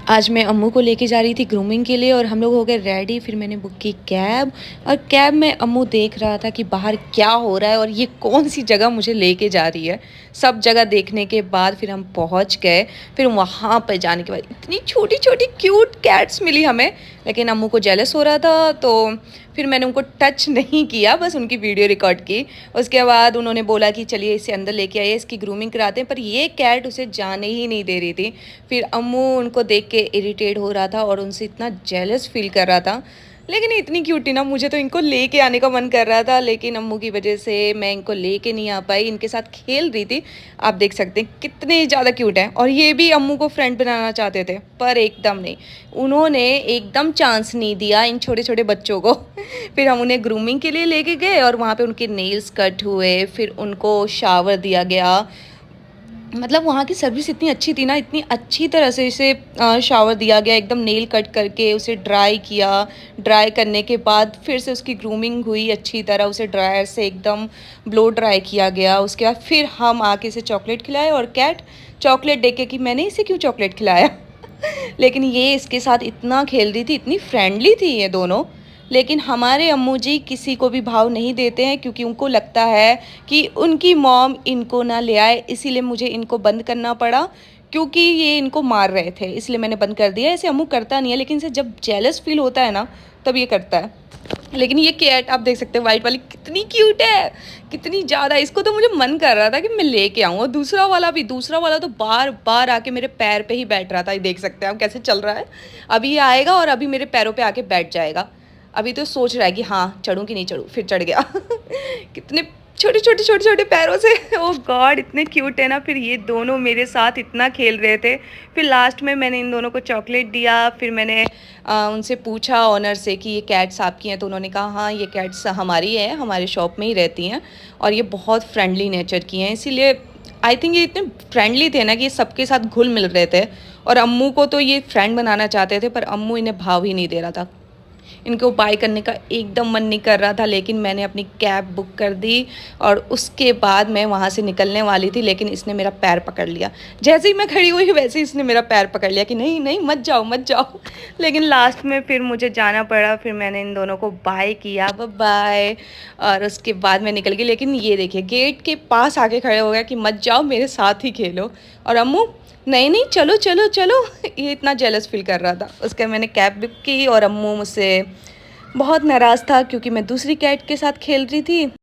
आज मैं अम्मू को लेके जा रही थी ग्रूमिंग के लिए और हम लोग हो गए रेडी। फिर मैंने बुक की कैब और कैब में अम्मू देख रहा था कि बाहर क्या हो रहा है और ये कौन सी जगह मुझे लेके जा रही है। सब जगह देखने के बाद फिर हम पहुंच गए। फिर वहाँ पर जाने के बाद इतनी छोटी छोटी क्यूट कैट्स मिली हमें, लेकिन अम्मू को जेलस हो रहा था तो फिर मैंने उनको टच नहीं किया, बस उनकी वीडियो रिकॉर्ड की। उसके बाद उन्होंने बोला कि चलिए इसे अंदर लेके आइए, इसकी ग्रूमिंग कराते हैं, पर ये कैट उसे जाने ही नहीं दे रही थी। फिर अम्मू उनको देख के इरिटेट हो रहा था और उनसे इतना जेलस फील कर रहा था। लेकिन इतनी क्यूट थी ना, मुझे तो इनको लेके आने का मन कर रहा था, लेकिन अम्मू की वजह से मैं इनको लेके नहीं आ पाई। इनके साथ खेल रही थी। आप देख सकते हैं कितने ज़्यादा क्यूट हैं और ये भी अम्मू को फ्रेंड बनाना चाहते थे, पर एकदम नहीं। उन्होंने एकदम चांस नहीं दिया इन छोटे छोटे बच्चों को। फिर हम उन्हें ग्रूमिंग के लिए लेके गए और वहाँ पे उनके नेल्स कट हुए, फिर उनको शावर दिया गया। मतलब वहाँ की सर्विस इतनी अच्छी थी ना, इतनी अच्छी तरह से इसे शावर दिया गया, एकदम नेल कट करके उसे ड्राई किया। ड्राई करने के बाद फिर से उसकी ग्रूमिंग हुई अच्छी तरह, उसे ड्रायर से एकदम ब्लो ड्राई किया गया। उसके बाद फिर हम आके इसे चॉकलेट खिलाए और कैट चॉकलेट देखे कि मैंने इसे क्यों चॉकलेट खिलाया। लेकिन ये इसके साथ इतना खेल रही थी, इतनी फ्रेंडली थी ये दोनों। लेकिन हमारे अम्मू जी किसी को भी भाव नहीं देते हैं, क्योंकि उनको लगता है कि उनकी मॉम इनको ना ले आए, इसीलिए मुझे इनको बंद करना पड़ा। क्योंकि ये इनको मार रहे थे, इसलिए मैंने बंद कर दिया। ऐसे अम्मू करता नहीं है, लेकिन इसे जब जेलस फील होता है ना, तब ये करता है। लेकिन ये कैट आप देख सकते हैं, वाइट वाली कितनी क्यूट है, कितनी ज़्यादा। इसको तो मुझे मन कर रहा था कि मैं लेके आऊँ। और दूसरा वाला तो बार बार आके मेरे पैर पे ही बैठ रहा था। ये देख सकते हैं आप कैसे चल रहा है। अभी ये आएगा और अभी मेरे पैरों पे आके बैठ जाएगा। अभी तो सोच रहा है कि हाँ चढ़ूँ कि नहीं चढ़ूँ, फिर चढ़ गया। कितने छोटे छोटे पैरों से। ओ गॉड, इतने क्यूट है ना। फिर ये दोनों मेरे साथ इतना खेल रहे थे। फिर लास्ट में मैंने इन दोनों को चॉकलेट दिया। फिर मैंने उनसे पूछा ऑनर से कि ये कैट्स आपकी हैं, तो उन्होंने कहा हाँ ये कैट्स हमारी है, हमारे शॉप में ही रहती हैं और ये बहुत फ्रेंडली नेचर की हैं। इसीलिए आई थिंक ये इतने फ्रेंडली थे ना कि ये सबके साथ घुल मिल रहे थे। और अम्मू को तो ये फ्रेंड बनाना चाहते थे, पर अम्मू इन्हें भाव ही नहीं दे रहा था। इनको बाय करने का एकदम मन नहीं कर रहा था, लेकिन मैंने अपनी कैब बुक कर दी और उसके बाद मैं वहाँ से निकलने वाली थी, लेकिन इसने मेरा पैर पकड़ लिया। जैसे ही मैं खड़ी हुई वैसे ही इसने मेरा पैर पकड़ लिया कि नहीं नहीं मत जाओ मत जाओ। लेकिन लास्ट में फिर मुझे जाना पड़ा। फिर मैंने इन दोनों को बाय किया, बाय। और उसके बाद मैं निकल गई। लेकिन ये देखिए गेट के पास आके खड़े हो गया कि मत जाओ, मेरे साथ ही खेलो। और अम्मू नहीं नहीं चलो चलो चलो। ये इतना जेलस फील कर रहा था। उसके मैंने कैब बुक की और अम्मू मुझसे बहुत नाराज़ था, क्योंकि मैं दूसरी कैट के साथ खेल रही थी।